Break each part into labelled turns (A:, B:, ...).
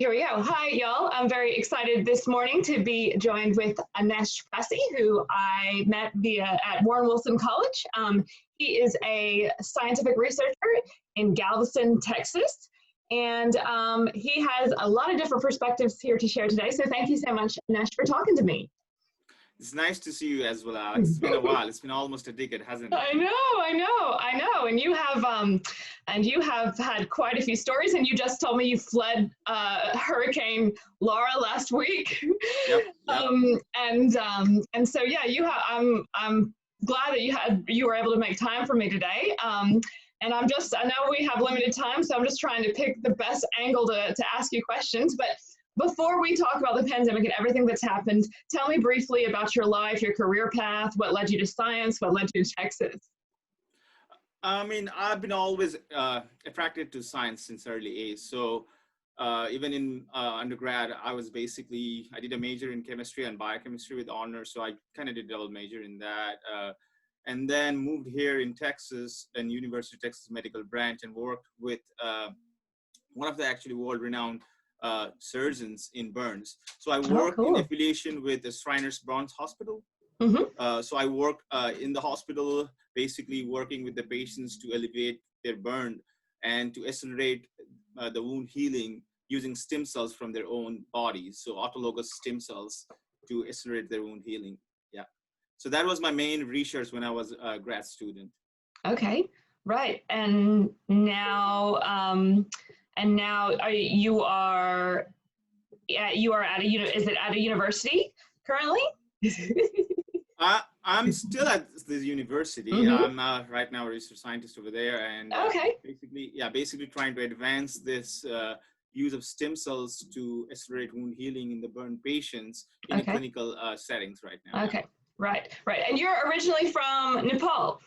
A: Here we go. Hi, y'all. I'm very excited this morning to be joined with Anesh Prasai, who I met at Warren Wilson College. He is a scientific researcher in Galveston, Texas, and he has a lot of different perspectives here to share today. So thank you so much, Anesh, for talking to me.
B: It's nice to see you as well, Alex. It's been a while. It's been almost a decade, hasn't it?
A: I know. And you have had quite a few stories. And you just told me you fled Hurricane Laura last week.
B: Yep.
A: And so yeah, I'm glad that you were able to make time for me today. And I know we have limited time, so I'm just trying to pick the best angle to ask you questions. But before we talk about the pandemic and everything that's happened, tell me briefly about your life, your career path, what led you to science, what led you to Texas.
B: I mean, I've been always attracted to science since early age. So even in undergrad, I did a major in chemistry and biochemistry with honors. So I kind of did a double major in that. And then moved here in Texas and University of Texas Medical Branch and worked with one of the actually world-renowned surgeons in burns. So I work in affiliation with the Shriners Burns Hospital. Mm-hmm. So I work in the hospital, basically working with the patients to alleviate their burn and to accelerate the wound healing using stem cells from their own bodies. So autologous stem cells to accelerate their wound healing. Yeah. So that was my main research when I was a grad student.
A: Okay, right. And now you are at is it at a university currently?
B: I'm still at this university. Mm-hmm. I'm right now a research scientist over there, and basically trying to advance this use of stem cells to accelerate wound healing in the burn patients in clinical settings right now.
A: Okay, right. And you're originally from Nepal.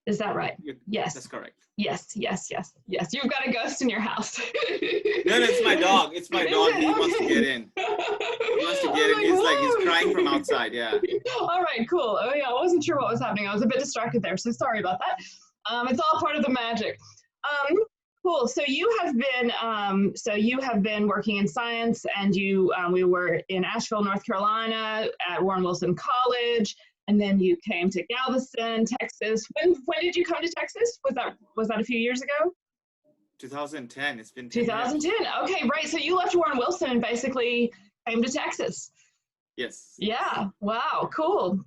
A: Is that right? Yes.
B: That's correct.
A: Yes. You've got a ghost in your house.
B: No, it's my dog. It's my dog. He wants to get in. He wants to get in. He's crying from outside. Yeah.
A: All right, cool. Oh yeah, I wasn't sure what was happening. I was a bit distracted there, so sorry about that. It's all part of the magic. Cool. So you have been working in science, and we were in Asheville, North Carolina, at Warren Wilson College. And then you came to Galveston, Texas. When did you come to Texas? Was that a few years ago?
B: 2010. It's been
A: 2010. Okay, right. So you left Warren Wilson and basically came to Texas.
B: Yes.
A: Yeah. Wow. Cool.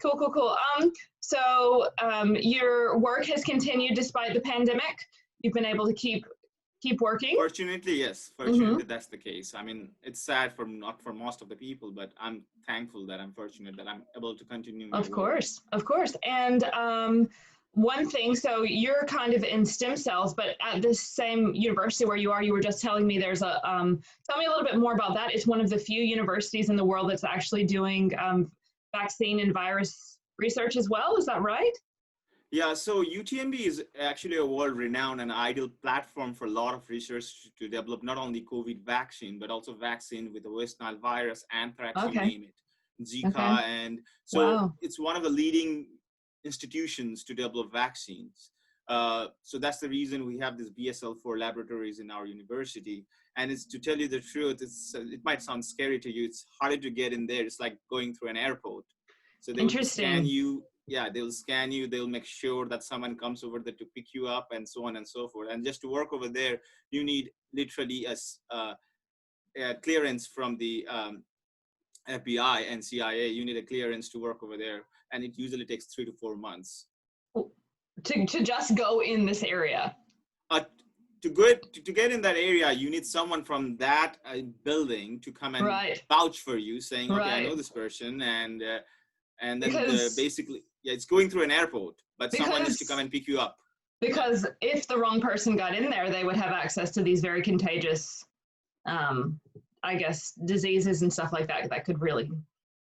A: So your work has continued despite the pandemic. You've been able to keep working?
B: Fortunately, yes. Fortunately, that's the case. I mean, it's sad not for most of the people, but I'm thankful that I'm fortunate that I'm able to continue my work.
A: Of course. And one thing, so you're kind of in stem cells, but at this same university where you were just telling me there's tell me a little bit more about that. It's one of the few universities in the world that's actually doing vaccine and virus research as well. Is that right?
B: Yeah, so UTMB is actually a world-renowned and ideal platform for a lot of research to develop not only COVID vaccine, but also vaccine with the West Nile virus, anthrax, you name it, Zika. And so it's one of the leading institutions to develop vaccines. So that's the reason we have this BSL-4 laboratories in our university. And it's, to tell you the truth, it might sound scary to you. It's harder to get in there. It's like going through an airport. So they will scan you. Yeah, they'll scan you. They'll make sure that someone comes over there to pick you up and so on and so forth. And just to work over there, you need literally a clearance from the FBI and CIA. You need a clearance to work over there. And it usually takes 3 to 4 months.
A: To just go in this area?
B: To get in that area, you need someone from that building to come and vouch for you, saying, okay, I know this person. And then basically, it's going through an airport, but someone needs to come and pick you up.
A: Because if the wrong person got in there, they would have access to these very contagious, I guess, diseases and stuff like that could really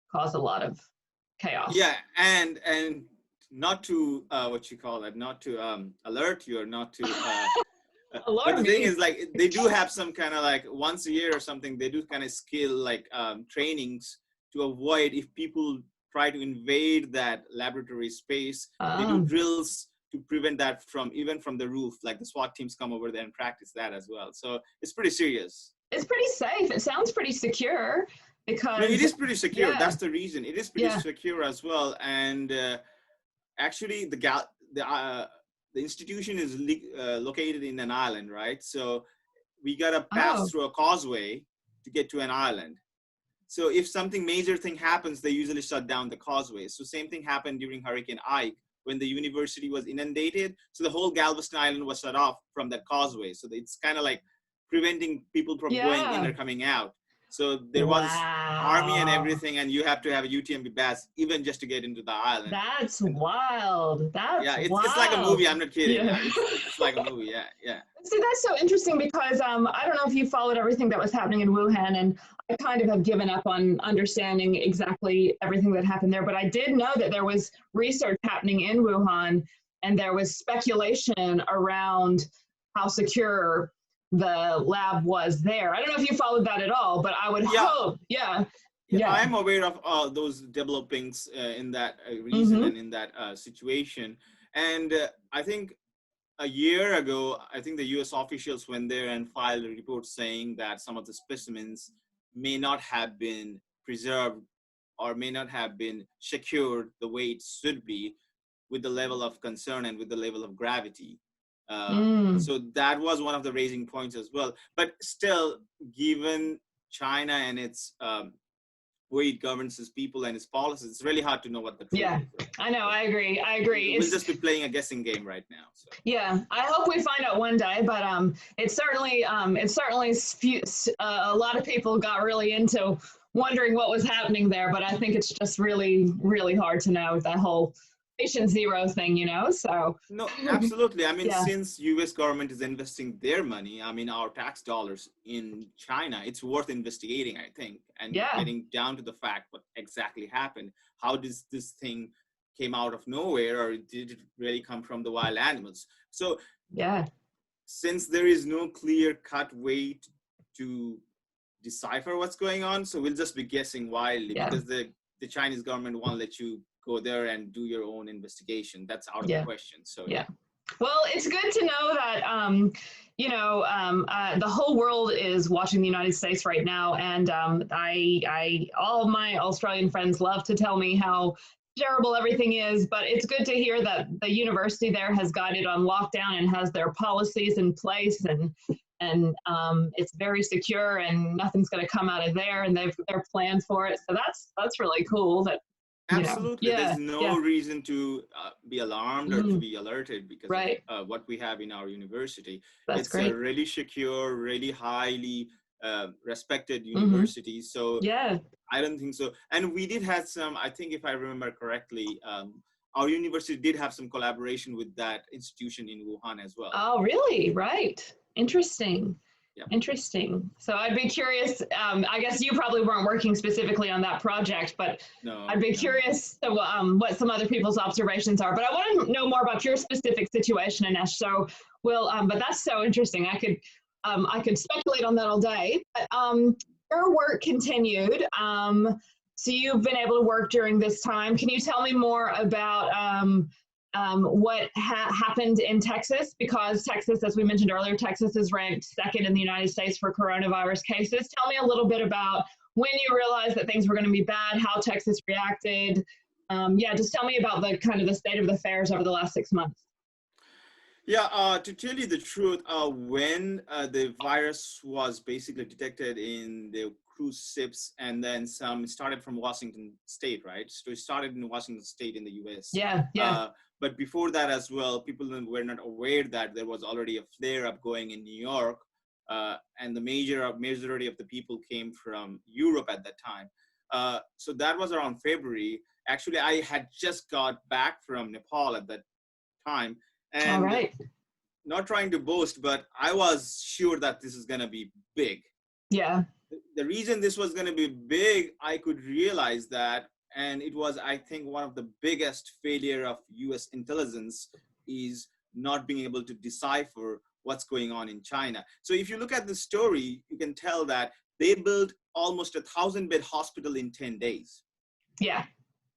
A: cause a lot of chaos.
B: Yeah, and not to not to alert you or not to. But the thing is, like, they do have some kind of like once a year or something. They do kind of skill like trainings to avoid if people try to invade that laboratory space. They do drills to prevent that from the roof. Like the SWAT teams come over there and practice that as well. So it's pretty serious.
A: it's pretty safe. It sounds pretty secure
B: No, it
A: because,
B: is pretty secure.
A: yeah,
B: That's the reason. It is pretty
A: yeah.
B: secure as well. And actually, the institution is located in an island, right? So we gotta pass
A: Oh,
B: through a causeway to get to an island. So if something major thing happens, they usually shut down the causeway. So same thing happened during Hurricane Ike when the university was inundated. So the whole Galveston Island was shut off from that causeway. So it's kind of like preventing people from going in
A: yeah.
B: or coming out. So there was army and
A: Wow.
B: everything, and you have to have a UTMB pass even just to get into the island.
A: That's
B: And
A: wild.
B: yeah,
A: That's
B: it's like a movie.
A: wild.
B: I'm not kidding.
A: Yeah.
B: It's like a movie. Yeah, yeah.
A: See, that's so interesting because I don't know if you followed everything that was happening in Wuhan, and I kind of have given up on understanding exactly everything that happened there. But I did know that there was research happening in Wuhan, and there was speculation around how secure the lab was there. I don't know if you followed that at all, but I would
B: Yeah,
A: hope, yeah,
B: yeah,
A: yeah.
B: I'm aware of those developings in that region
A: Mm-hmm.
B: and in that situation. And I think a year ago, I think the US officials went there and filed a report saying that some of the specimens may not have been preserved or may not have been secured the way it should be with the level of concern and with the level of gravity. Uh,
A: Mm.
B: so that was one of the raising points as well. But still, given China and its way it governs its people and its policies, it's really hard to know what the truth
A: Yeah,
B: is. Right?
A: I know.
B: So
A: I agree. I agree.
B: we'll
A: It's
B: just be playing a guessing game right now. So.
A: yeah. I hope we find out one day, but it's certainly a lot of people got really into wondering what was happening there. But I think it's just really, really hard to know that whole patient zero thing, you know. So
B: No, absolutely. I mean,
A: yeah,
B: since US government is investing their money, I mean, our tax dollars in China, it's worth investigating, I think, and
A: yeah,
B: getting down to the fact what exactly happened. How does this thing came out of nowhere, or did it really come from the wild animals? So
A: yeah,
B: since there is no clear cut way to decipher what's going on, so we'll just be guessing wildly
A: yeah,
B: because the Chinese government won't let you go there and do your own investigation. That's out of the
A: yeah,
B: question. So
A: yeah.
B: yeah.
A: Well, it's good to know that the whole world is watching the United States right now, and all of my Australian friends love to tell me how terrible everything is. But it's good to hear that the university there has got it on lockdown and has their policies in place, and it's very secure, and nothing's going to come out of there, and they've their plans for it. So that's really cool. That
B: Absolutely. There's
A: yeah,
B: no
A: yeah,
B: reason to be alarmed or to
A: mm,
B: be alerted because of
A: right.
B: what we have in our university.
A: That's
B: It's a
A: great.
B: really secure, really highly respected
A: Hmm.
B: university. So
A: Yeah.
B: I don't think so. And we did have some, I think if I remember correctly, our university did have some collaboration with that institution in Wuhan as well.
A: Oh, really? Right. Interesting.
B: Yep.
A: Interesting. So I'd be curious. I guess you probably weren't working specifically on that project, but
B: No,
A: I'd be
B: no.
A: curious to, what some other people's observations are. But I want to know more about your specific situation, Anesh. So but that's so interesting. I could speculate on that all day. But your work continued. So you've been able to work during this time. Can you tell me more about what happened in Texas? Because Texas, as we mentioned earlier, Texas is ranked second in the United States for coronavirus cases. Tell me a little bit about when you realized that things were going to be bad, how Texas reacted. Yeah, just tell me about the kind of the state of the affairs over the last 6 months.
B: Yeah, to tell you the truth, when the virus was basically detected in the cruise ships, and then some started from Washington State, right? So it started in Washington State in the US.
A: Yeah, yeah,
B: But before that as well, people were not aware that there was already a flare-up going in New York, and the majority of the people came from Europe at that time. So that was around February. Actually, I had just got back from Nepal at that time,
A: all
B: and
A: right.
B: not trying to boast, but I was sure that this is going to be big.
A: Yeah,
B: The reason this was going to be big, I could realize that, and it was, I think, one of the biggest failure of US intelligence is not being able to decipher what's going on in China. So if you look at the story, you can tell that they built almost 1,000-bed hospital in 10 days,
A: yeah,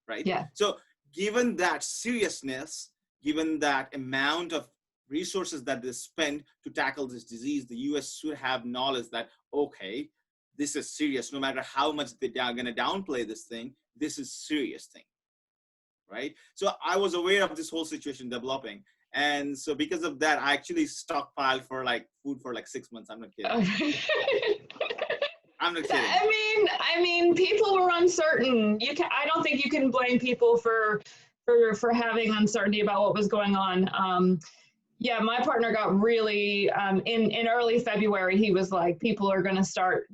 B: right?
A: yeah,
B: So given that seriousness, given that amount of resources that they spend to tackle this disease, the US should have knowledge that, okay, this is serious. No matter how much they're going to downplay this thing, this is serious thing, right? So I was aware of this whole situation developing. And so because of that, I actually stockpiled for like food for like 6 months. I'm not kidding. I'm not kidding.
A: I mean, people were uncertain. I don't think you can blame people for having uncertainty about what was going on. Yeah, my partner got really in early February. He was like, people are going to start.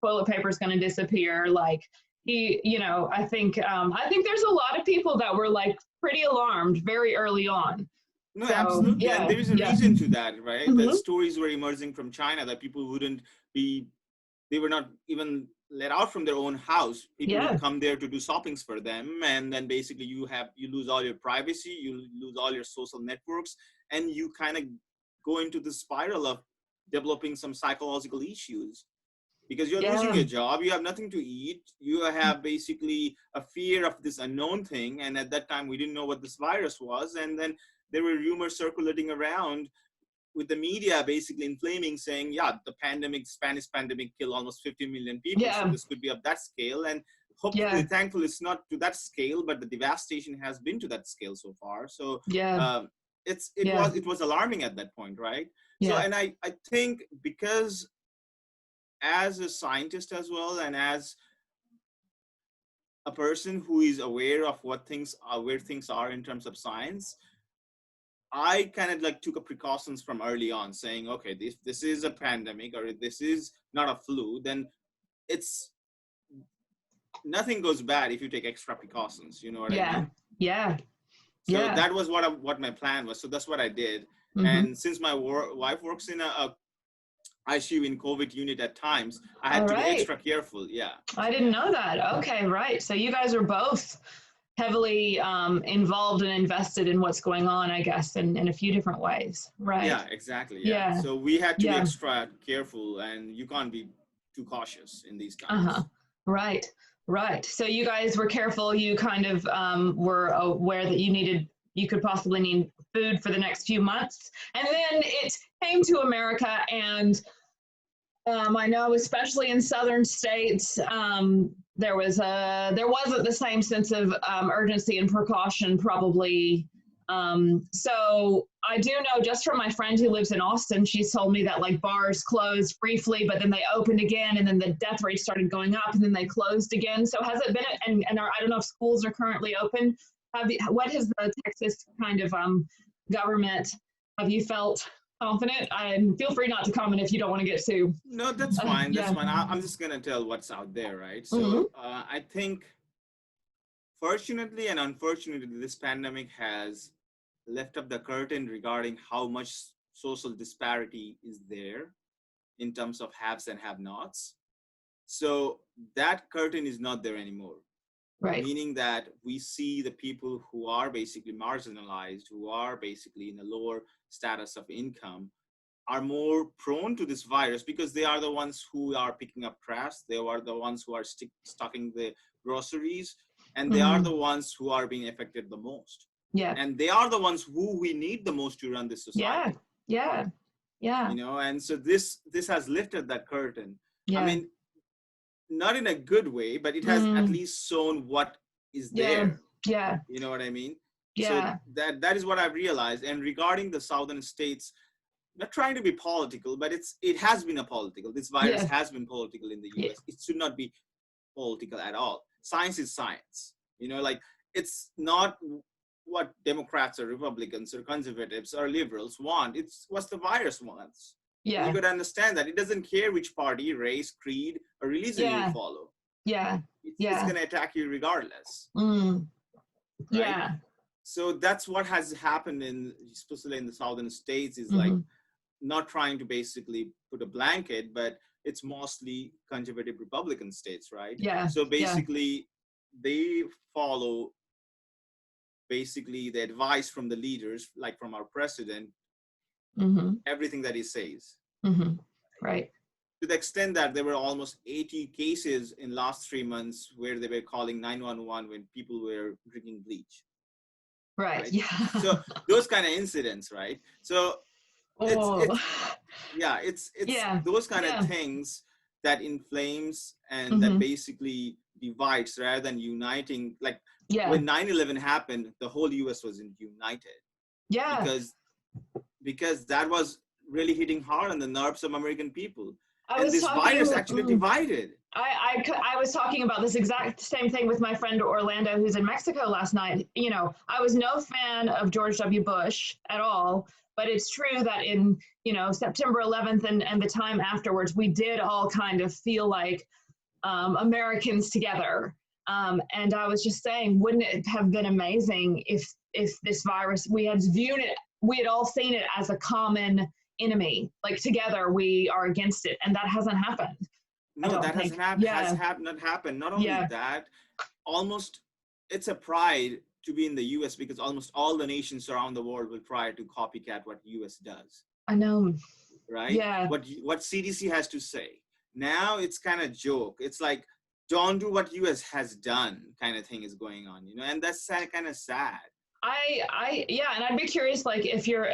A: Toilet paper is going to disappear. Like I think there's a lot of people that were like pretty alarmed very early on.
B: No,
A: So,
B: absolutely.
A: yeah,
B: And there is a reason to that, right?
A: Mm-hmm.
B: That stories were emerging from China that people wouldn't be, they were not even let out from their own house. People would come there to do shoppings for them. And then basically you lose all your privacy, you lose all your social networks, and you kind of go into the spiral of developing some psychological issues. Because you're losing your job, you have nothing to eat, you have basically a fear of this unknown thing. And at that time, we didn't know what this virus was. And then there were rumors circulating around with the media basically inflaming, saying, yeah, the Spanish pandemic killed almost 50 million people. So this could be of that scale. And hopefully, thankfully, it's not to that scale, but the devastation has been to that scale so far. So it was alarming at that point, right? So, and I think because as a scientist as well, and as a person who is aware of where things are in terms of science, I kind of like took a precautions from early on, saying, okay, if this is a pandemic or if this is not a flu, then it's nothing goes bad if you take extra precautions. You know what I mean?
A: Yeah.
B: So that was what my plan was. So that's what I did. Mm-hmm. And since my wife works in a ICU in COVID unit at times, I had to be extra careful. Yeah.
A: I didn't know that. Okay, right. So you guys are both heavily involved and invested in what's going on, I guess, in a few different ways, right?
B: Yeah, exactly. Yeah. So we had to be extra careful, and you can't be too cautious in these times.
A: Right. So you guys were careful. You kind of were aware that you could possibly need food for the next few months. And then it came to America, and I know, especially in southern states, there wasn't the same sense of urgency and precaution, probably. So I do know, just from my friend who lives in Austin, she's told me that like bars closed briefly, but then they opened again, and then the death rate started going up, and then they closed again. So has it been? And I don't know if schools are currently open. What has the Texas kind of government? Have you felt confident? Feel free not to comment if you don't want to get too.
B: No, that's fine. That's fine. I'm just gonna tell what's out there, right? So I think, fortunately and unfortunately, this pandemic has lifted up the curtain regarding how much social disparity is there in terms of haves and have-nots. So that curtain is not there anymore. Right. Meaning that we see the people who are basically marginalized, who are basically in a lower status of income, are more prone to this virus because they are the ones who are picking up trash. They are the ones who are stocking the groceries, and they are the ones who are being affected the most. Yeah. And they are the ones who we need the most to run this society.
A: Yeah.
B: You know, and so this has lifted that curtain. Yeah. I mean, not in a good way, but it has at least shown what is there.
A: Yeah.
B: You know what I mean?
A: Yeah.
B: So that is what I've realized. And regarding the southern states, not trying to be political, but it has been a political. This virus has been political in the US. It should not be political at all. Science is science. You know, like it's not what Democrats or Republicans or conservatives or liberals want. It's what the virus wants. Yeah. You got to understand that it doesn't care which party, race, creed, or religion you follow.
A: Yeah.
B: It's going to attack you regardless.
A: Right?
B: Yeah. So that's what has happened especially in the southern states, is like not trying to basically put a blanket, but it's mostly conservative Republican states, right?
A: Yeah.
B: So basically they follow basically the advice from the leaders, like from our president, everything that he says.
A: Right.
B: To the extent that there were almost 80 cases in last 3 months where they were calling 911 when people were drinking bleach.
A: Right.
B: right?
A: Yeah.
B: So those kind of incidents, right? So
A: Oh.
B: it's
A: Yeah.
B: those kind of
A: Yeah.
B: things that inflames and that
A: Mm-hmm.
B: basically divides rather than uniting. Like
A: Yeah.
B: when 9/11 happened, the whole US wasn't united
A: Yeah.
B: because that was really hitting hard on the nerves of American people.
A: I
B: And
A: was
B: this virus
A: talking.
B: actually divided.
A: I was talking about this exact same thing with my friend Orlando, who's in Mexico last night. You know, I was no fan of George W. Bush at all, but it's true that in, you know, September 11th and the time afterwards, we did all kind of feel like Americans together. And I was just saying, wouldn't it have been amazing if this virus, we had all seen it as a common enemy, like together we are against it, and that hasn't happened. I
B: No,
A: don't
B: that
A: think.
B: has
A: Yeah,
B: not happened. Not only
A: yeah,
B: that, almost it's a pride to be in the US because almost all the nations around the world will try to copycat what US does,
A: I know.
B: right?
A: Yeah,
B: What CDC has to say. Now it's kind of joke. It's like don't do what US has done kind of thing is going on, you know, and that's kind of sad.
A: yeah, and I'd be curious, like, if you're,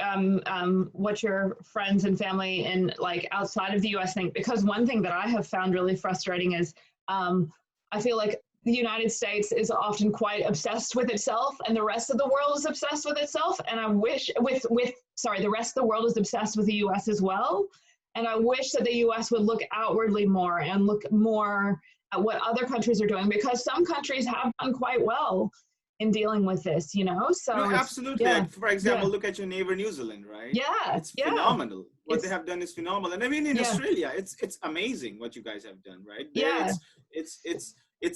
A: what your friends and family and like outside of the U.S. think, because one thing that I have found really frustrating is, I feel like the United States is often quite obsessed with itself, and the rest of the world is obsessed with itself. And I wish the rest of the world is obsessed with the U.S. as well. And I wish that the U.S. would look outwardly more and look more at what other countries are doing, because some countries have done quite well in dealing with this, you know?
B: No,
A: So it's,
B: absolutely.
A: yeah,
B: Like, for
A: yeah,
B: example, look at your neighbor New Zealand, right?
A: yeah,
B: It's
A: yeah.
B: phenomenal. What they
A: It's,
B: have done is phenomenal. And I mean, in
A: yeah,
B: Australia, it's amazing what you guys have done, right? There,
A: yeah,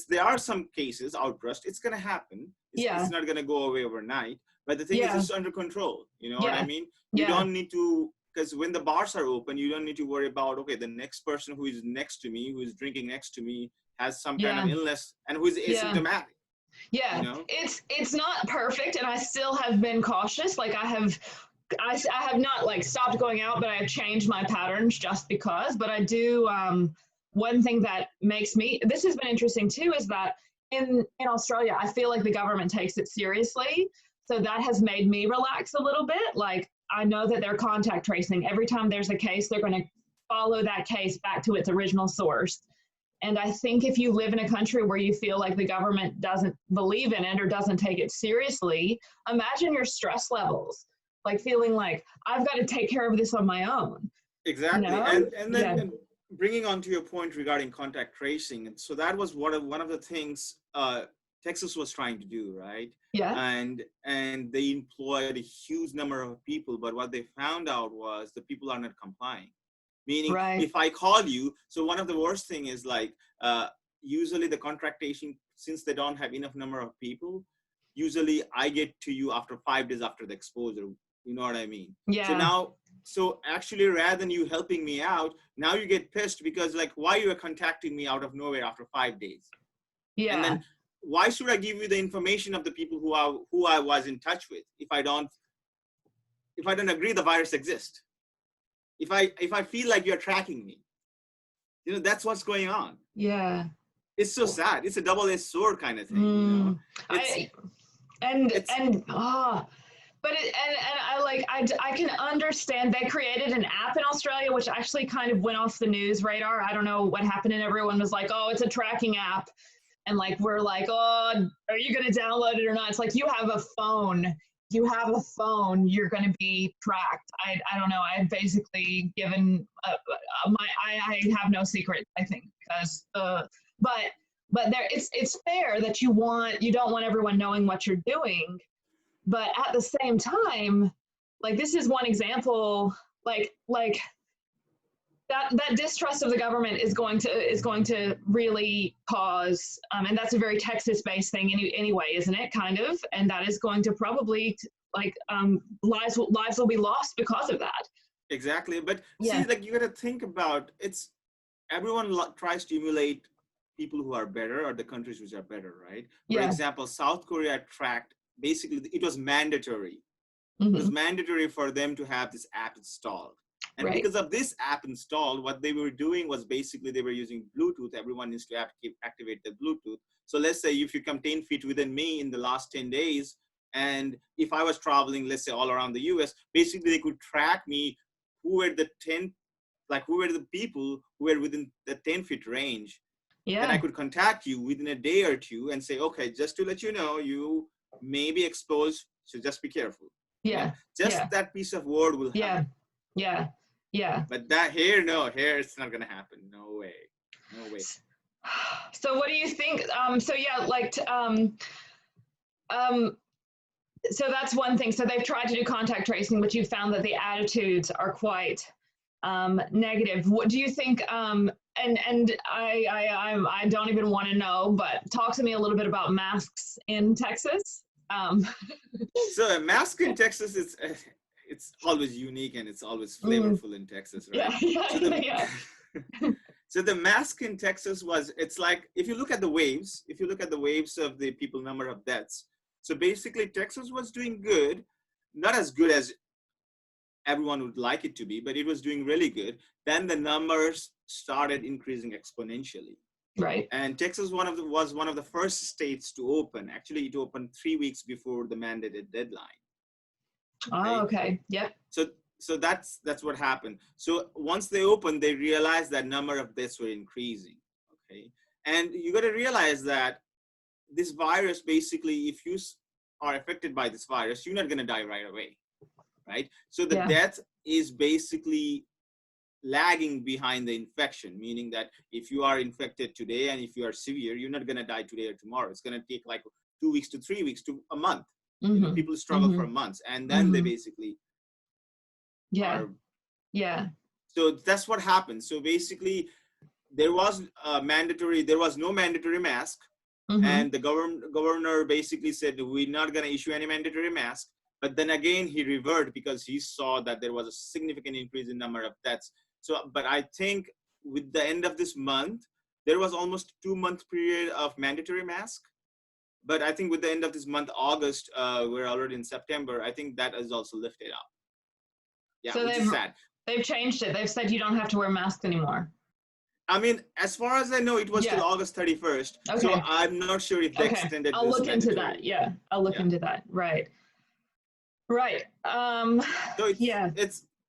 B: there are some cases outburst. It's gonna happen. It's
A: yeah,
B: not gonna go away overnight. But the thing is,
A: yeah,
B: it's under control. You know what I
A: yeah,
B: mean? You
A: yeah,
B: don't need to, because when the bars are open, you don't need to worry about, okay, the next person who is next to me, who is drinking next to me, has some kind of
A: yeah,
B: illness and who is
A: yeah.
B: asymptomatic. You
A: Yeah,
B: know?
A: it's not perfect, and I still have been cautious. Like I have not like stopped going out, but I have changed my patterns just because. But I do. One thing that makes me, this has been interesting too, is that in Australia, I feel like the government takes it seriously. So that has made me relax a little bit. Like I know that they're contact tracing. Every time there's a case, they're going to follow that case back to its original source. And I think if you live in a country where you feel like the government doesn't believe in it or doesn't take it seriously, imagine your stress levels, like feeling like I've got to take care of this on my own, you
B: Exactly,
A: know?
B: and then
A: Yeah,
B: bringing on to your point regarding contact tracing, and so that was one of the things Texas was trying to do, right?
A: yeah,
B: And they employed a huge number of people, but what they found out was the people are not complying. Meaning,
A: right.
B: if I call you, so one of the worst thing is like usually the contractation, since they don't have enough number of people, usually I get to you after 5 days after the exposure. You know what I mean? So
A: Yeah,
B: now, so actually, rather than you helping me out, now you get pissed because like, why you are contacting me out of nowhere after 5 days? And
A: yeah,
B: then why should I give you the information of the people who I was in touch with if I don't agree the virus exists? If I feel like you're tracking me, you know, that's what's going on.
A: yeah.
B: It's so sad. It's a double-edged sword kind of thing, you know.
A: Mm,
B: It's
A: I, and,
B: it's
A: but and I like I can understand they created an app in Australia which actually kind of went off the news radar. I don't know what happened, and everyone was like, "Oh, it's a tracking app," and like we're like, "Oh, are you going to download it or not?" It's like you have a phone. You have a phone. You're going to be tracked. I don't know. I've basically given I have no secret. I think because but there it's fair that you don't want everyone knowing what you're doing, but at the same time, like this is one example, like that distrust of the government is going to really cause, and that's a very Texas based thing anyway, isn't it, kind of, and that is going to probably like lives will be lost because of that.
B: exactly. But
A: Yeah,
B: see, like you got to think about it's everyone tries to emulate people who are better or the countries which are better, right? For
A: yeah,
B: example, South Korea tracked basically it was mandatory. It was
A: hmm,
B: mandatory for them to have this app installed. And
A: right,
B: because of this app installed, what they were doing was basically they were using Bluetooth. Everyone needs to activate the Bluetooth. So let's say if you come 10 feet within me in the last 10 days And if I was traveling, let's say all around the US, basically they could track me, who were the 10, like who were the people who were within the 10-foot range. Then I
A: Yeah.
B: could contact you within a day or two and say, okay, just to let you know, you may be exposed, so just be careful. Yeah,
A: Yeah.
B: just
A: Yeah.
B: that piece of word will help.
A: Yeah. Yeah. Yeah.
B: But that here, no, here it's not gonna happen. No way, no way.
A: So what do you think? So yeah, um, so that's one thing. So they've tried to do contact tracing, but you found that the attitudes are quite negative. What do you think? And I don't even want to know, but talk to me a little bit about masks in Texas.
B: So a mask in Texas is it's always unique and it's always flavorful in Texas, right?
A: Yeah, yeah,
B: So the
A: yeah.
B: so the mask in Texas was, it's like, if you look at the waves, of the people number of deaths. So basically Texas was doing good, not as good as everyone would like it to be, but it was doing really good. Then the numbers started increasing exponentially.
A: Right.
B: And Texas was one of the first states to open. Actually, it opened 3 weeks before the mandated deadline.
A: Oh, okay. Yep.
B: So that's what happened. So once they opened, they realized that number of deaths were increasing. Okay, and you got to realize that this virus, basically, if you are affected by this virus, you're not going to die right away, right? So the death is basically lagging behind the infection, meaning that if you are infected today and if you are severe, you're not going to die today or tomorrow. It's going to take like 2 weeks to 3 weeks to a month. You know, people struggle for months, and then they basically are.
A: Yeah.
B: So that's what happened. So basically, there was no mandatory mask, and the governor basically said, we're not going to issue any mandatory mask. But then again, he reverted because he saw that there was a significant increase in number of deaths. So, but I think with the end of this month, there was almost 2-month period of mandatory mask. But I think with the end of this month, August, we're already in September, I think that is also lifted up. Yeah,
A: So
B: which is sad.
A: They've changed it. They've said you don't have to wear masks anymore.
B: I mean, as far as I know, it was till August 31st. Okay. So I'm not sure if they extended
A: I'll
B: this
A: look into
B: mandatory.
A: that. Yeah, I'll look into that. Right. Right.
B: So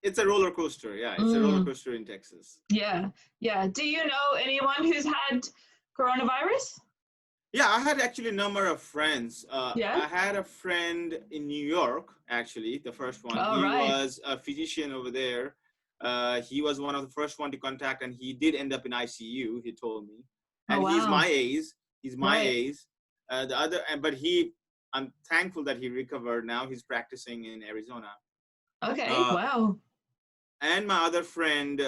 B: it's a roller coaster. Yeah, it's a roller coaster in Texas.
A: Yeah. Yeah. Do you know anyone who's had coronavirus?
B: Yeah, I had actually a number of friends. I had a friend in New York, actually, the first one. He was a physician over there. He was one of the first one to contact, and he did end up in ICU, he told me. And he's my age. I'm thankful that he recovered. Now he's practicing in Arizona.
A: Okay, wow.
B: And my other friend,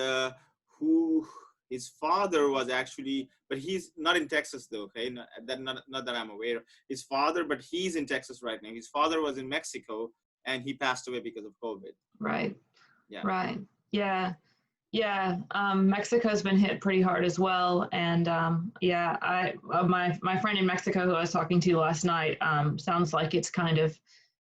B: who his father was actually, but he's not in Texas though, okay? Not that I'm aware of. His father, but he's in Texas right now. His father was in Mexico, and he passed away because of COVID.
A: Right.
B: Yeah.
A: Right. Yeah. Yeah. Mexico's been hit pretty hard as well. And my friend in Mexico who I was talking to last night, sounds like it's kind of,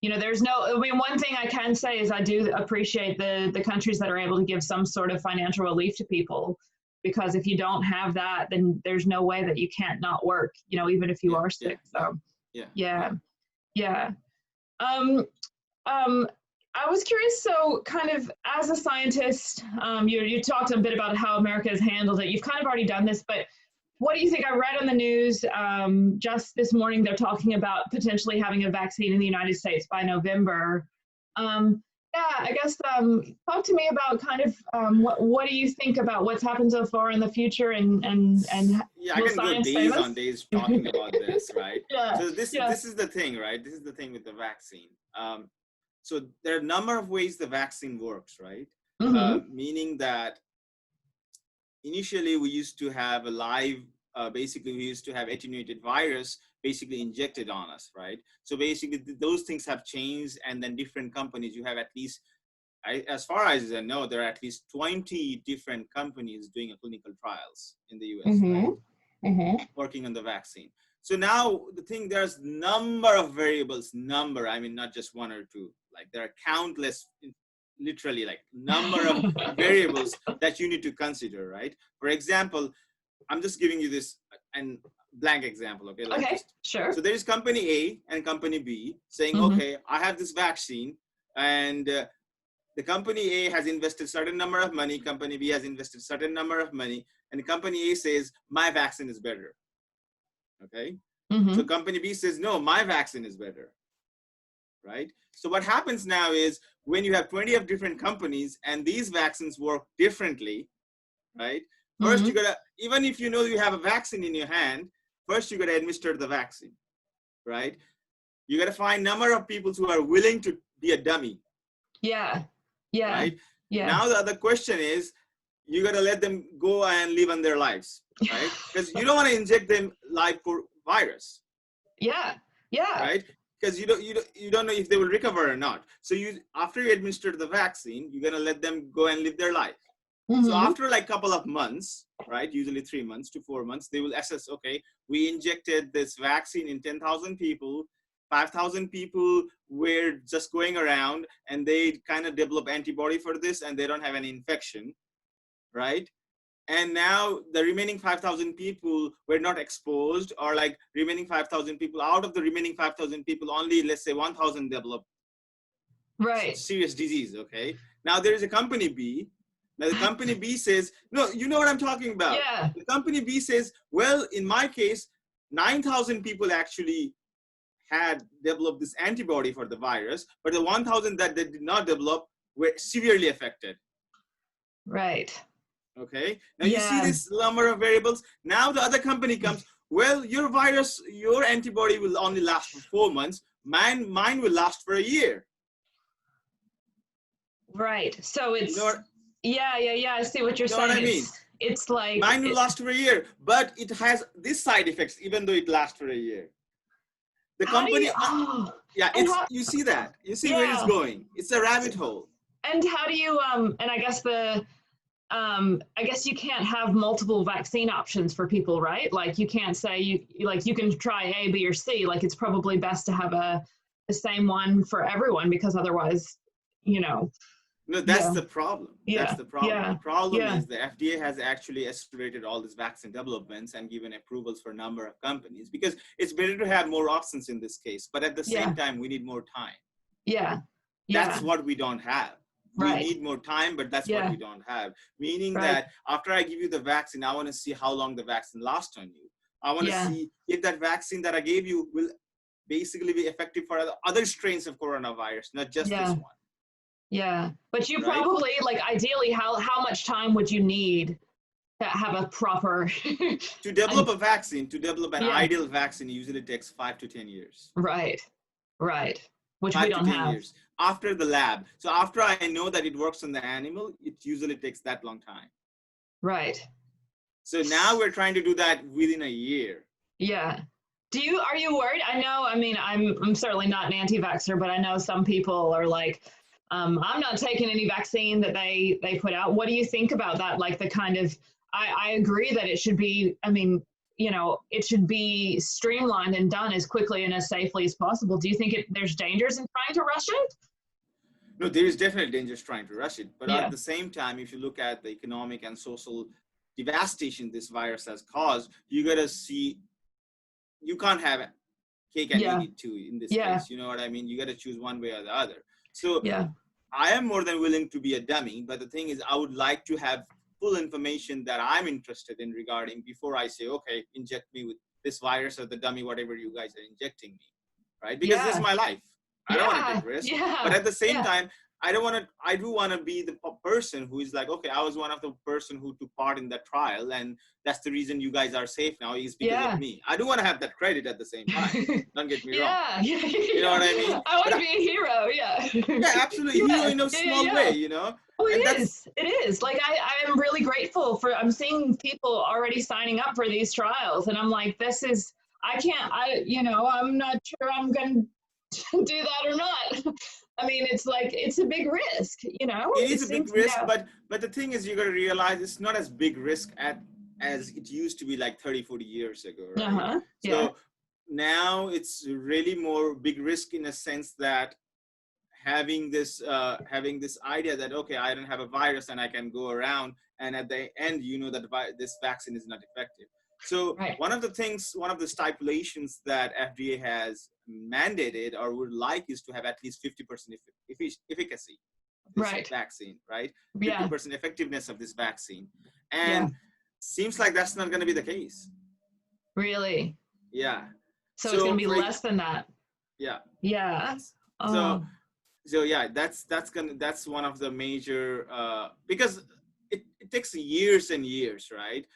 A: one thing I can say is I do appreciate the countries that are able to give some sort of financial relief to people, because if you don't have that, then there's no way that you can't not work, even if you are sick. So I was curious, so kind of as a scientist, you talked a bit about how America has handled it. You've kind of already done this, but what do you think? I read on the news just this morning, they're talking about potentially having a vaccine in the United States by November. I guess talk to me about kind of what do you think about what's happened so far in the future, and
B: yeah, I can go days on days talking about this, right?
A: Yeah.
B: So this is the thing, right? This is the thing with the vaccine. So there are a number of ways the vaccine works, right? Meaning that initially we used to have a live, basically we used to have attenuated virus basically injected on us, right? So basically those things have changed, and then different companies, you have at least, as far as I know, there are at least 20 different companies doing clinical trials in the US, right? Working on the vaccine. So now the thing, there's number of variables, I mean, not just one or two, like there are countless, literally like number of variables that you need to consider, right? For example, I'm just giving you this, and blank example, okay? Like
A: Okay,
B: just,
A: sure.
B: so there is company A and company B saying,
A: Mm-hmm.
B: okay, I have this vaccine, and the company A has invested certain number of money, company B has invested certain number of money, and company A says, my vaccine is better, okay?
A: Mm-hmm.
B: So company B says, no, my vaccine is better, right? So what happens now is when you have 20 of different companies and these vaccines work differently, right? First, you gotta, even if you know you have a vaccine in your hand, first you gotta administer the vaccine, right? You gotta find number of people who are willing to be a dummy.
A: Yeah. Yeah.
B: Right?
A: Yeah.
B: Now the other question is, you gotta let them go and live on their lives, right? Because you don't want to inject them live for virus.
A: Yeah. Yeah.
B: Right? Because you don't know if they will recover or not. So after you administer the vaccine, you're gonna let them go and live their life. So after like a couple of months, right, usually 3 months to 4 months, they will assess, okay, we injected this vaccine in 10,000 people, 5,000 people were just going around and they kind of develop antibody for this and they don't have any infection, right? And now the remaining 5,000 people were not exposed, or like remaining 5,000 people, out of the remaining 5,000 people, only let's say 1,000 developed serious disease, okay? Now there is a company B. Now the company B says, no, you know what I'm talking about.
A: Yeah.
B: The company B says, well, in my case, 9,000 people actually had developed this antibody for the virus, but the 1,000 that they did not develop were severely affected.
A: Right.
B: Okay. Now you see this number of variables. Now the other company comes, well, your virus, your antibody will only last for 4 months. Mine will last for a year.
A: Right. So it's,
B: you know what,
A: yeah. I see what you're saying.
B: What I mean?
A: It's like,
B: mine will last for a year, but it has this side effects, even though it lasts for a year. The company, you see that. You see where it's going. It's a rabbit hole.
A: And how do you, and I guess you can't have multiple vaccine options for people, right? Like you can't say you can try A, B, or C. Like it's probably best to have the same one for everyone, because otherwise,
B: No, that's the problem. That's the problem.
A: Yeah.
B: The problem is the FDA has actually accelerated all these vaccine developments and given approvals for a number of companies, because it's better to have more options in this case. But at the same time, we need more time. That's what we don't have. We need more time, but that's what we don't have. Meaning that after I give you the vaccine, I want to see how long the vaccine lasts on you. I want to see if that vaccine that I gave you will basically be effective for other strains of coronavirus, not just this one.
A: Yeah, but you probably, like, ideally, how much time would you need to have a proper
B: to develop a vaccine, to develop an ideal vaccine, usually takes 5 to 10 years.
A: Right. Which we don't have.
B: Years after the lab. So after I know that it works on the animal, it usually takes that long time.
A: Right.
B: So now we're trying to do that within a year.
A: Yeah. Are you worried? I'm certainly not an anti-vaxxer, but I know some people are like, I'm not taking any vaccine that they put out. What do you think about that? Like the kind of, I agree that it should be, it should be streamlined and done as quickly and as safely as possible. Do you think there's dangers in trying to rush it?
B: No, there is definitely dangers trying to rush it. But at the same time, if you look at the economic and social devastation this virus has caused, you got to see, you can't have cake and eat it too in this case. You know what I mean? You got to choose one way or the other. So I am more than willing to be a dummy, but the thing is, I would like to have full information that I'm interested in regarding before I say, okay, inject me with this virus or the dummy, whatever you guys are injecting me, right? Because this is my life. I don't want to take risks. But at the same time, I do want to be the person who is like, okay, I was one of the person who took part in that trial, and that's the reason you guys are safe now is because of me. I do want to have that credit at the same time. Don't get me wrong. You know what I mean?
A: I want to be a hero. Yeah,
B: absolutely. Hero in a small way, you know?
A: Oh, it is. Like, I am really grateful I'm seeing people already signing up for these trials, and I'm like, I'm not sure I'm going to do that or not. I mean, it's like, it's a big risk,
B: It is a big risk, but the thing is, you got to realize it's not as big risk as it used to be like 30, 40 years ago, right? So now it's really more big risk in a sense that having this idea that, okay, I don't have a virus and I can go around, and at the end, that this vaccine is not effective. So
A: Right.
B: one of the stipulations that FDA has mandated or would like is to have at least 50% efficacy of this
A: Right.
B: vaccine, right?
A: Yeah.
B: 50% effectiveness of this vaccine.
A: Yeah.
B: And seems like that's not going to be the case.
A: Really?
B: Yeah.
A: So it's going
B: So
A: to be less than that.
B: yeah.
A: Yeah.
B: Yes.
A: Oh.
B: So yeah, that's one of the major because it takes years and years, right?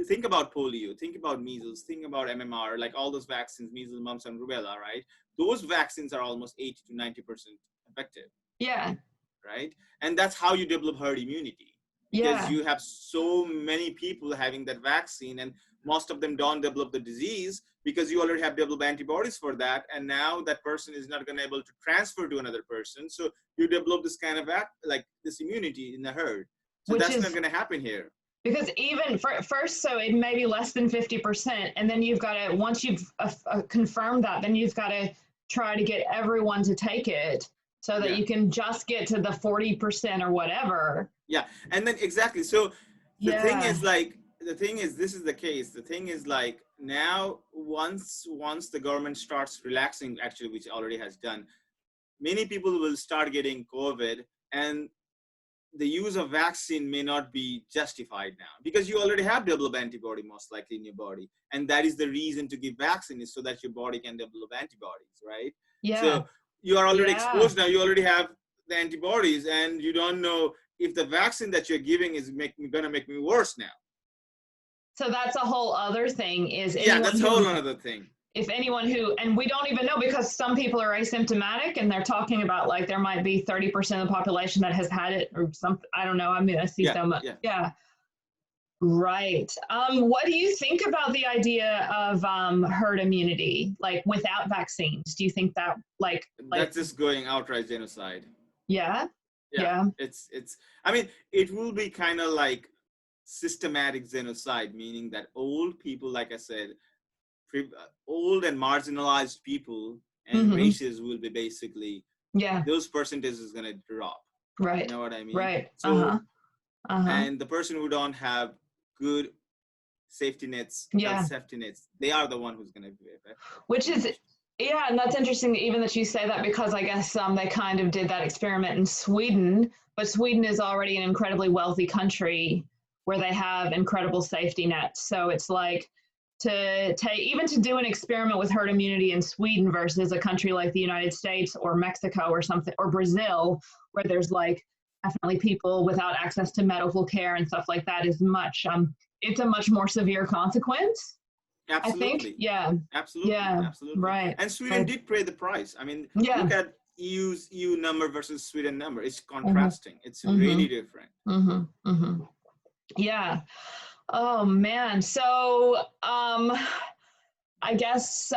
B: Think about polio, think about measles, think about MMR, like all those vaccines, measles, mumps, and rubella, right? Those vaccines are almost 80 to 90% effective.
A: Yeah.
B: Right? And that's how you develop herd immunity, because you have so many people having that vaccine, and most of them don't develop the disease because you already have developed antibodies for that, and now that person is not going to be able to transfer to another person, so you develop this kind of like this immunity in the herd. So
A: Which
B: that's
A: is
B: not going to happen here.
A: Because even first, so it may be less than 50%, and then you've got to, once you've confirmed that, then you've got to try to get everyone to take it so that you can just get to the 40% or whatever.
B: Yeah, and then exactly. So the thing is, this is the case. The thing is, like, now once the government starts relaxing, actually, which already has done, many people will start getting COVID, and the use of vaccine may not be justified now because you already have developed antibody most likely in your body, and that is the reason to give vaccine, is so that your body can develop antibodies, right?
A: Yeah.
B: So you are already exposed now, you already have the antibodies, and you don't know if the vaccine that you're giving is gonna make me worse now.
A: So that's a whole other thing.
B: That's a whole other thing.
A: If anyone who, and we don't even know, because some people are asymptomatic, and they're talking about like there might be 30% of the population that has had it or something. I don't know. I mean, I see so much. Yeah. Right. What do you think about the idea of herd immunity, like without vaccines? Do you think that
B: that's just going outright genocide?
A: Yeah.
B: It's I mean, it will be kind of like systematic genocide, meaning that old people, like I said, old and marginalized people and races will be basically, those percentages is going to drop.
A: Right.
B: You know what I mean?
A: Right.
B: So, and the person who don't have good safety nets, health safety nets, they are the one who's going to be affected.
A: Which is, and that's interesting even that you say that, because I guess they kind of did that experiment in Sweden, but Sweden is already an incredibly wealthy country where they have incredible safety nets. So it's like, to do an experiment with herd immunity in Sweden versus a country like the United States or Mexico or something, or Brazil, where there's like definitely people without access to medical care and stuff like that, is much, it's a much more severe consequence.
B: Absolutely.
A: I think. Yeah.
B: Absolutely.
A: Yeah.
B: Absolutely.
A: Right.
B: And Sweden did pay the price. I mean, look at EU number versus Sweden number. It's contrasting. It's really different.
A: Yeah. Oh man. So I guess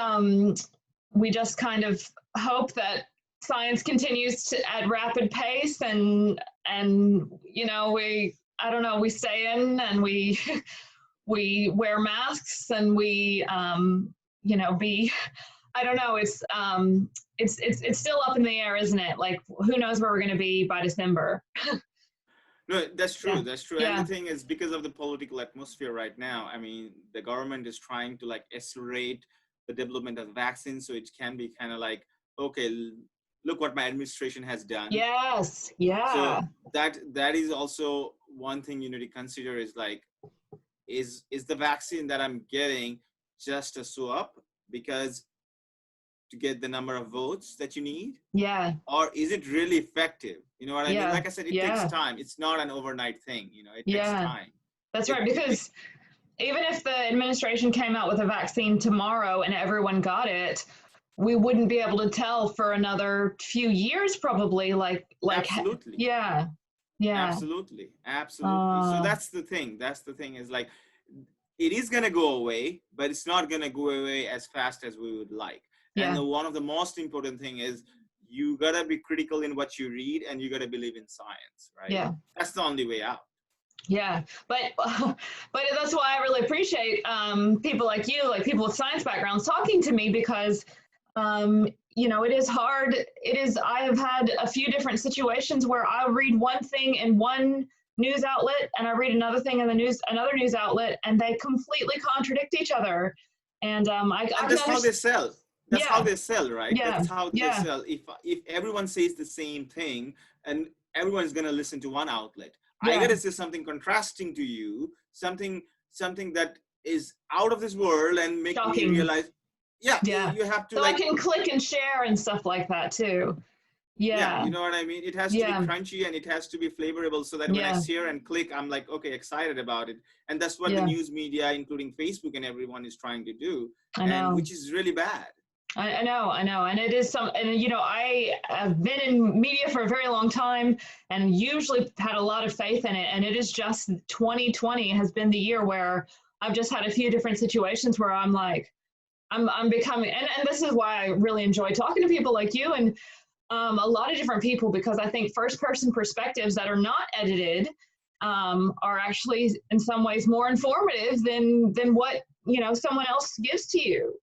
A: we just kind of hope that science continues at rapid pace, and you know, we stay in, and we wear masks, and we you know, I don't know, it's still up in the air, isn't it? Like, who knows where we're going to be by December.
B: No, that's true. That's true. And the thing is, because of the political atmosphere right now, I mean, the government is trying to like accelerate the development of vaccines, so it can be kind of like, okay, look what my administration has done.
A: Yes. Yeah.
B: So that is also one thing you need to consider, is like, is the vaccine that I'm getting just a show up because to get the number of votes that you need?
A: Yeah.
B: Or is it really effective? You know what I mean? Like I said, it takes time. It's not an overnight thing, you know, it takes time.
A: That's right. Because even if the administration came out with a vaccine tomorrow and everyone got it, we wouldn't be able to tell for another few years, probably.
B: Absolutely.
A: Yeah.
B: Absolutely. So that's the thing. Is like, it is going to go away, but it's not going to go away as fast as we would like. And one of the most important thing is, you got to be critical in what you read, and you got to believe in science, right? Yeah. That's the only way out.
A: Yeah, but that's why I really appreciate people like you, like people with science backgrounds, talking to me, because you know, it is hard. I have had a few different situations where I'll read one thing in one news outlet and I read another thing in the news, another news outlet, and they completely contradict each other. And I
B: And
A: can
B: that's how they
A: understand.
B: sell. That's how
A: Yeah,
B: they sell, right?
A: yeah,
B: That's how they
A: yeah,
B: sell. If everyone says the same thing and everyone's gonna listen to one outlet, I
A: yeah.
B: gotta say something contrasting to you, something that is out of this world and make me
A: Shocking.
B: realize, yeah,
A: Yeah.
B: you have to
A: So I
B: like,
A: can click and share and stuff like that too.
B: yeah,
A: Yeah,
B: you know what I mean? It has to be
A: yeah,
B: crunchy and it has to be flavorable so that when I
A: yeah,
B: share and click, I'm like, okay, excited about it. And that's what the
A: yeah.
B: news media, including Facebook and everyone, is trying to do,
A: I
B: and
A: know.
B: which is really bad.
A: I know, I know. And it is some, and you know, I have been in media for a very long time and usually had a lot of faith in it. And it is just 2020 has been the year where I've just had a few different situations where I'm like, I'm becoming, and this is why I really enjoy talking to people like you and a lot of different people, because I think first person perspectives that are not edited are actually in some ways more informative than what, you know, someone else gives to you.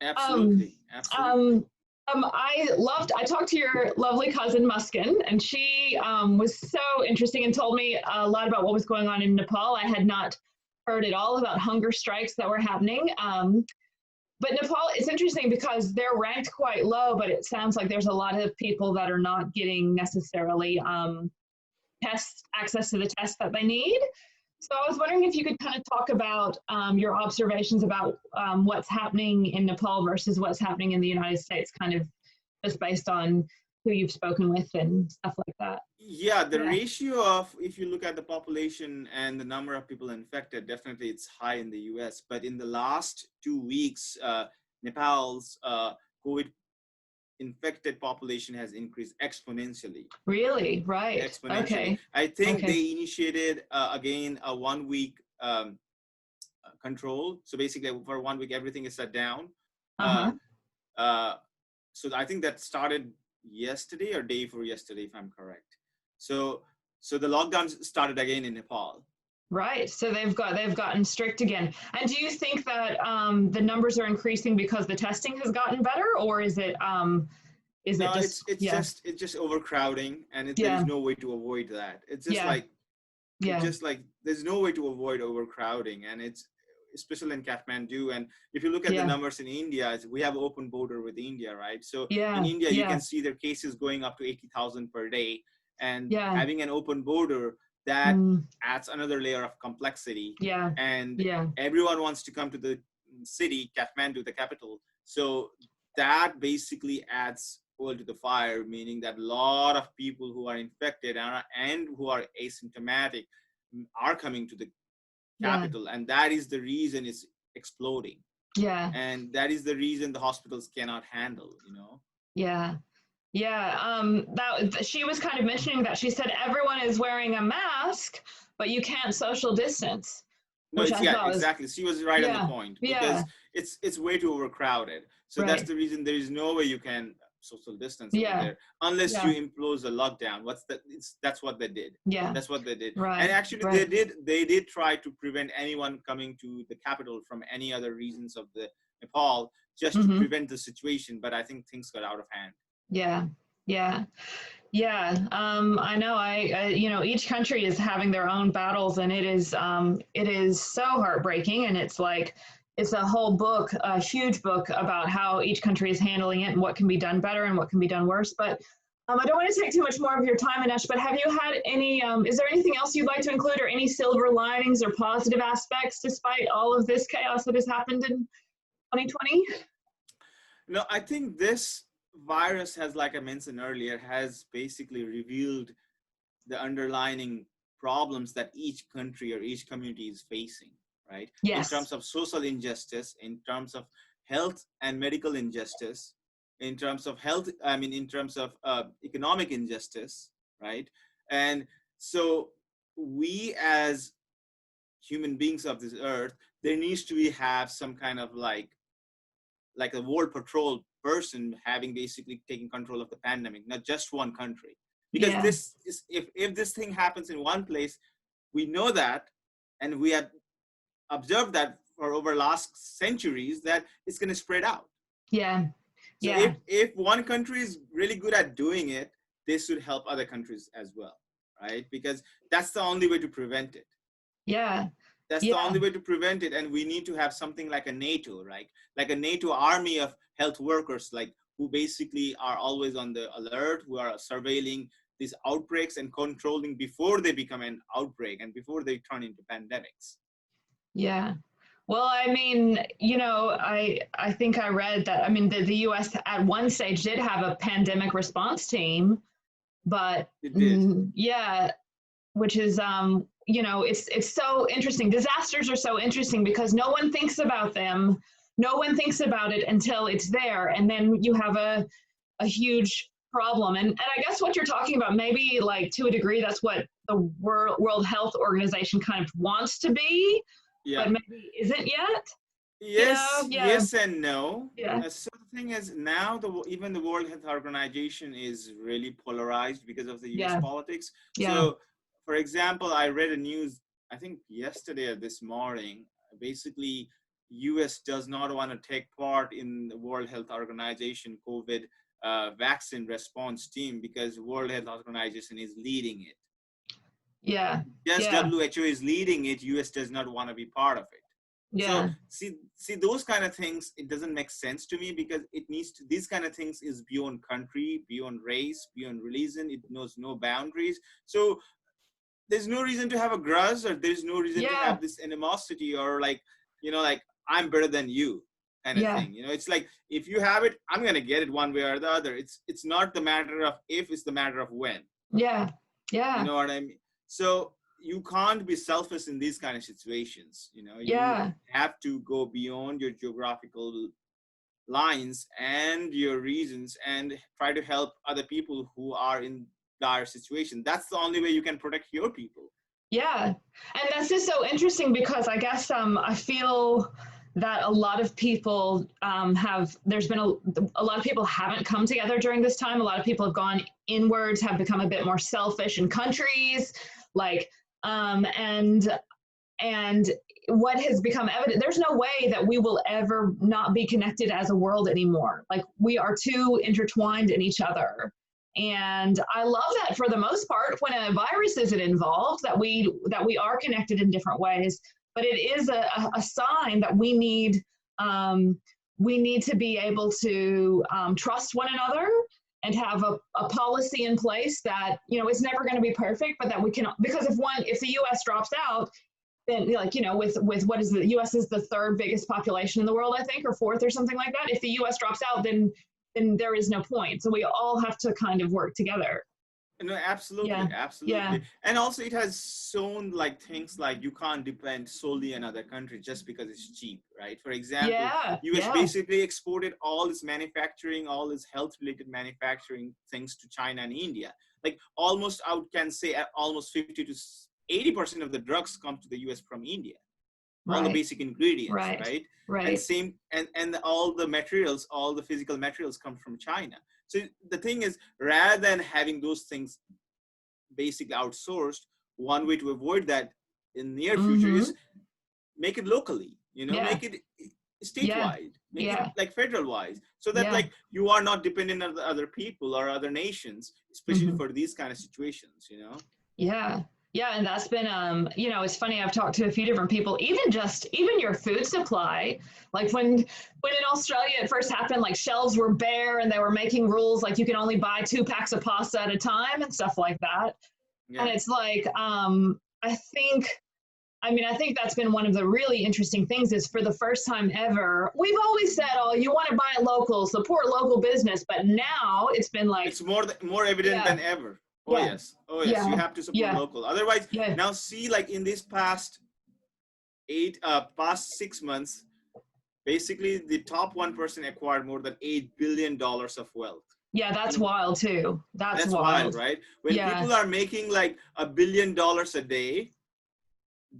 A: Um,
B: Absolutely, absolutely.
A: I talked to your lovely cousin Muskin, and she was so interesting and told me a lot about what was going on in Nepal. I had not heard at all about hunger strikes that were happening. But Nepal, it's interesting because they're ranked quite low, but it sounds like there's a lot of people that are not getting necessarily access to the tests that they need. So I was wondering if you could kind of talk about your observations about what's happening in Nepal versus what's happening in the United States, kind of just based on who you've spoken with and stuff like that.
B: Yeah, the
A: Yeah.
B: ratio of, if you look at the population and the number of people infected, definitely it's high in the US. But in the last 2 weeks, Nepal's COVID infected population has increased exponentially.
A: Really? Right.
B: Exponentially.
A: Okay.
B: I think
A: Okay.
B: they initiated again a 1 week control. So basically, for 1 week, everything is shut down.
A: Uh
B: Uh,
A: huh.
B: uh, so I think that started yesterday or day before yesterday, if I'm correct. So the lockdown started again in Nepal.
A: Right. So they've gotten strict again. And do you think that the numbers are increasing because the testing has gotten better, or is it
B: No,
A: just yeah,
B: it's just overcrowding, and there is
A: yeah,
B: no way to avoid that.
A: yeah,
B: It's
A: yeah,
B: just like there's no way to avoid overcrowding, and it's especially in Kathmandu. And if you look at the
A: yeah,
B: numbers in India, we have open border with India, right? So in
A: yeah,
B: India, you
A: yeah,
B: can see their cases going up to 80,000 per day, and
A: yeah,
B: having an open border, that
A: mm,
B: adds another layer of complexity.
A: yeah,
B: And
A: yeah,
B: everyone wants to come to the city, Kathmandu, the capital. So that basically adds fuel to the fire, meaning that a lot of people who are infected and who are asymptomatic are coming to the
A: yeah,
B: capital, and that is the reason it's exploding,
A: yeah,
B: and that is the reason the hospitals cannot handle, you know.
A: yeah. Yeah, that she was kind of mentioning that she said everyone is wearing a mask, but you can't social distance,
B: No,
A: which
B: it's,
A: I
B: yeah,
A: thought was
B: exactly, she was right on the
A: yeah,
B: point, because
A: yeah,
B: it's way too overcrowded. So that's
A: right,
B: the reason there is no way you can social distance over
A: yeah,
B: there unless you
A: yeah,
B: impose a lockdown. That's what they did.
A: yeah,
B: That's what they did. And
A: right,
B: actually
A: right.
B: they did try to prevent anyone coming to the capital from any other regions of the Nepal, just to
A: Mm-hmm.
B: prevent the situation, but I think things got out of hand.
A: Yeah, yeah, yeah. I know. you know, each country is having their own battles, and it is so heartbreaking. And it's like it's a whole book, a huge book about how each country is handling it and what can be done better and what can be done worse. But I don't want to take too much more of your time, Anesh. But have you had any? Is there anything else you'd like to include, or any silver linings or positive aspects despite all of this chaos that has happened in 2020?
B: No, I think this virus has, like I mentioned earlier, has basically revealed the underlying problems that each country or each community is facing, right? In
A: Yes.
B: terms of social injustice, in terms of health and medical injustice, in terms of health, I mean, in terms of economic injustice, right? And so we as human beings of this earth, there needs to be have some kind of like a world patrol person having basically taking control of the pandemic, not just one country. Because
A: Yeah.
B: this is, if this thing happens in one place, we know that, and we have observed that for over last centuries, that it's going to spread out.
A: Yeah.
B: So
A: Yeah.
B: if one country is really good at doing it, they should help other countries as well, right? Because that's the only way to prevent it.
A: Yeah.
B: That's the only way to prevent it. And we need to have something like a NATO, right? Like a NATO army of health workers, like who basically are always on the alert, who are surveilling these outbreaks and controlling before they become an outbreak and before they turn into pandemics.
A: Yeah. Well, I mean, you know, I think I read that, I mean, the US at one stage did have a pandemic response team, but
B: it did.
A: Yeah, which is, you know, it's so interesting. Disasters are so interesting because no one thinks about them. No one thinks about it until it's there. And then you have a huge problem. And I guess what you're talking about, maybe like to a degree, that's what the World Health Organization kind of wants to be, but maybe isn't yet.
B: Yes,
A: you know?
B: yes and no.
A: Yeah.
B: So the thing is, now even the World Health Organization is really polarized because of the US politics. So, for example, I read a news, I think yesterday or this morning, basically US does not want to take part in the World Health Organization COVID vaccine response team because World Health Organization is leading it.
A: Yeah.
B: Just WHO is leading it, US does not want to be part of it. So see those kind of things, it doesn't make sense to me because it needs to, these kind of things is beyond country, beyond race, beyond religion. It knows no boundaries. So there's no reason to have a grudge, or there's no reason to have this animosity, or like, you know, like I'm better than you kind of thing. You know, it's like, if you have it, I'm going to get it one way or the other. It's not the matter of if, it's the matter of when.
A: Yeah.
B: You know what I mean? So you can't be selfish in these kind of situations. You know, you have to go beyond your geographical lines and your regions and try to help other people who are in dire situation. That's the only way you can protect your people.
A: Yeah. And that's just so interesting because I guess I feel that a lot of people there's been a lot of people haven't come together during this time. A lot of people have gone inwards, have become a bit more selfish in countries, like, and what has become evident, there's no way that we will ever not be connected as a world anymore. Like, we are too intertwined in each other. And I love that for the most part, when a virus isn't involved, that we are connected in different ways. But it is a sign that we need to be able to trust one another and have a policy in place that, you know, it's never going to be perfect, but that we can, because if the US drops out, then, like, you know, with what is the US is the third biggest population in the world, I think, or fourth or something like that. If the US drops out, then there is no point. So we all have to kind of work together.
B: No, absolutely, absolutely. And also it has shown like things like you can't depend solely on other countries just because it's cheap, right? For example, US basically exported all its manufacturing, all its health-related manufacturing things to China and India. Like almost, I can say almost 50 to 80% of the drugs come to the US from India. All the basic ingredients, right? And same, and all the materials, all the physical materials come from China. So the thing is, rather than having those things basically outsourced, one way to avoid that in near future is make it locally, you know, make it statewide, make it like federal wise, so that like you are not dependent on the other people or other nations, especially for these kind of situations, you know?
A: Yeah, and that's been, you know, it's funny, I've talked to a few different people, even your food supply, like when in Australia it first happened, like shelves were bare and they were making rules, like you can only buy 2 packs of pasta at a time and stuff like that. And it's like, I think that's been one of the really interesting things is for the first time ever, we've always said, oh, you want to buy it local, support local business. But now it's been like,
B: it's more evident than ever. Oh yes, you have to support local. Otherwise, now see, like in this past 6 months, basically the top 1% acquired more than $8 billion of wealth.
A: Yeah, that's wild too. That's
B: wild, right? When people are making like $1 billion a day,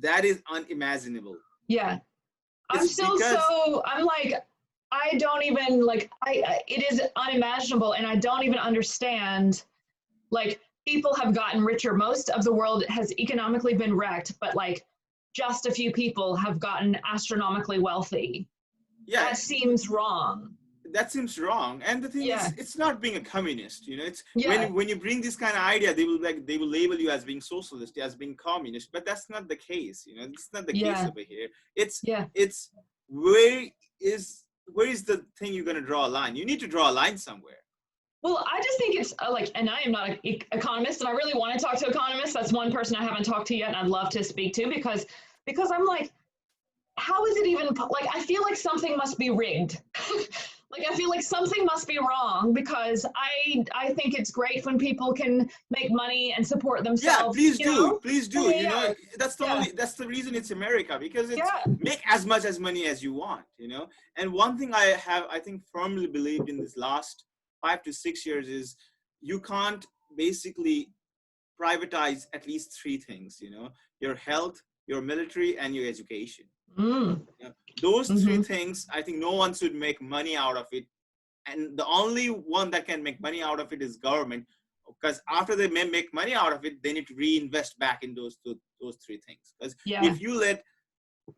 B: that is unimaginable.
A: Yeah, I'm like, I don't even like, it is unimaginable, and I don't even understand, like, people have gotten richer. Most of the world has economically been wrecked, but like just a few people have gotten astronomically wealthy. That seems wrong.
B: that seems wrong. And the thing is, it's not being a communist, you know. It's when you bring this kind of idea, they will label you as being socialist, as being communist, but that's not the case, you know. It's not the case over here. It's where is the thing you're going to draw a line? You need to draw a line somewhere.
A: Well, I just think it's like, and I am not an economist, and I really want to talk to economists. That's one person I haven't talked to yet, and I'd love to speak to, because I'm like, how is it even, like, I feel like something must be rigged. Like, I feel like something must be wrong, because I think it's great when people can make money and support themselves.
B: Yeah, please do. You know, that's the reason it's America, because it's make as much as money as you want, you know. And one thing I think firmly believed in this last 5 to 6 years is you can't basically privatize at least 3 things, you know: your health, your military, and your education. You know, those 3 things, I think no one should make money out of it. And the only one that can make money out of it is government, because after they may make money out of it, they need to reinvest back in those 3 things. Because if you let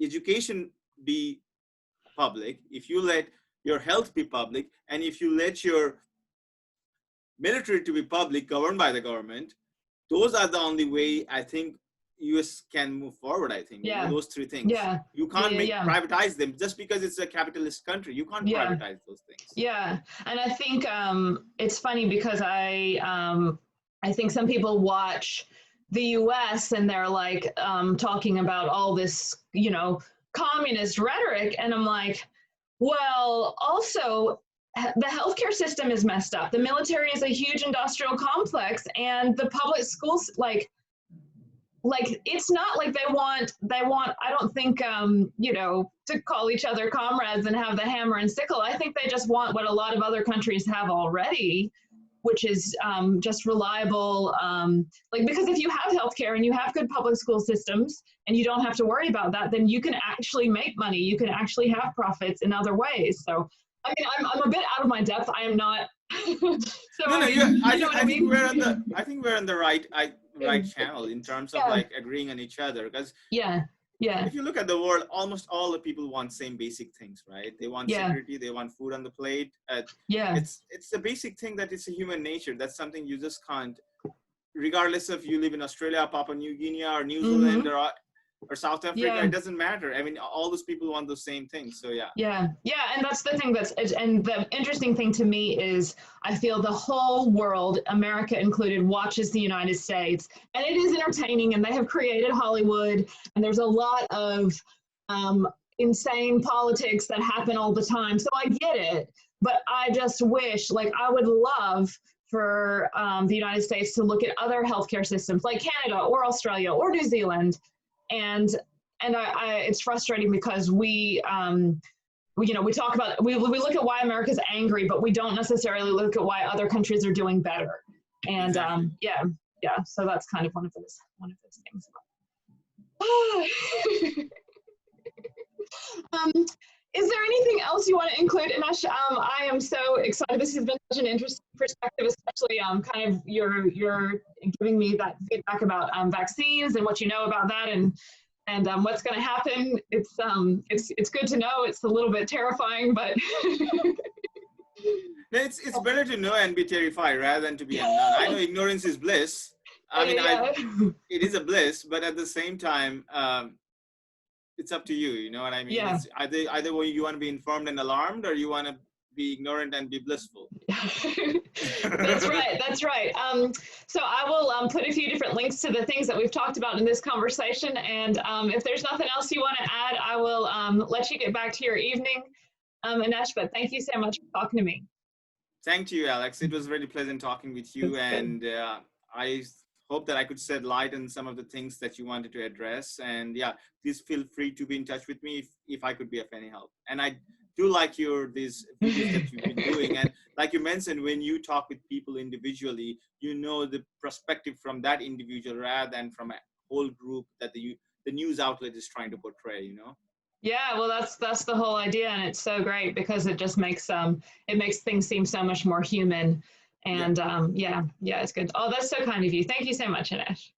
B: education be public, if you let your health be public, and if you let your military to be public, governed by the government, those are the only way I think US can move forward. I think you know, those 3 things. You can't privatize them just because it's a capitalist country. You can't privatize those things.
A: And I think it's funny, because I think some people watch the US and they're like talking about all this, you know, communist rhetoric, and I'm like, well, also the healthcare system is messed up. The military is a huge industrial complex, and the public schools, like it's not like they want, I don't think, you know, to call each other comrades and have the hammer and sickle. I think they just want what a lot of other countries have already, which is just reliable, like, because if you have healthcare and you have good public school systems and you don't have to worry about that, then you can actually make money. You can actually have profits in other ways. So, I mean, I'm a bit out of my depth. I am not. So,
B: I think we're on the right channel in terms of like agreeing on each other, because if you look at the world, almost all the people want same basic things, right? They want security, they want food on the plate. It's a basic thing that it's a human nature. That's something you just can't, regardless if you live in Australia, Papua New Guinea, or New Zealand, or South Africa, it doesn't matter. I mean, all those people want the same thing. So
A: and that's the thing and the interesting thing to me is I feel the whole world, America included, watches the United States, and it is entertaining, and they have created Hollywood, and there's a lot of insane politics that happen all the time. So I get it, but I just wish, like, I would love for the United States to look at other healthcare systems like Canada or Australia or New Zealand. And it's frustrating, because we you know, we talk about, we look at why America's angry, but we don't necessarily look at why other countries are doing better. And so that's kind of one of those things. Is there anything else you want to include, Anesh? I am so excited. This has been such an interesting perspective, especially kind of you're giving me that feedback about vaccines and what you know about that, and what's going to happen. It's good to know. It's a little bit terrifying, but
B: it's better to know and be terrified rather than to be unknown. I know ignorance is bliss. I mean, it is a bliss, but at the same time, it's up to you. You know what I mean? It's either way, you want to be informed and alarmed, or you want to be ignorant and be blissful.
A: That's right. So I will put a few different links to the things that we've talked about in this conversation, and if there's nothing else you want to add, I will let you get back to your evening, Anesh, but thank you so much for talking to me.
B: Thank you, Alex. It was really pleasant talking with you, and I hope that I could shed light on some of the things that you wanted to address. And please feel free to be in touch with me if I could be of any help. And I do like these videos that you've been doing. And like you mentioned, when you talk with people individually, you know the perspective from that individual rather than from a whole group that the news outlet is trying to portray, you know?
A: Yeah, well, that's the whole idea, and it's so great because it just makes things seem so much more human. And it's good. Oh, that's so kind of you. Thank you so much, Anesh.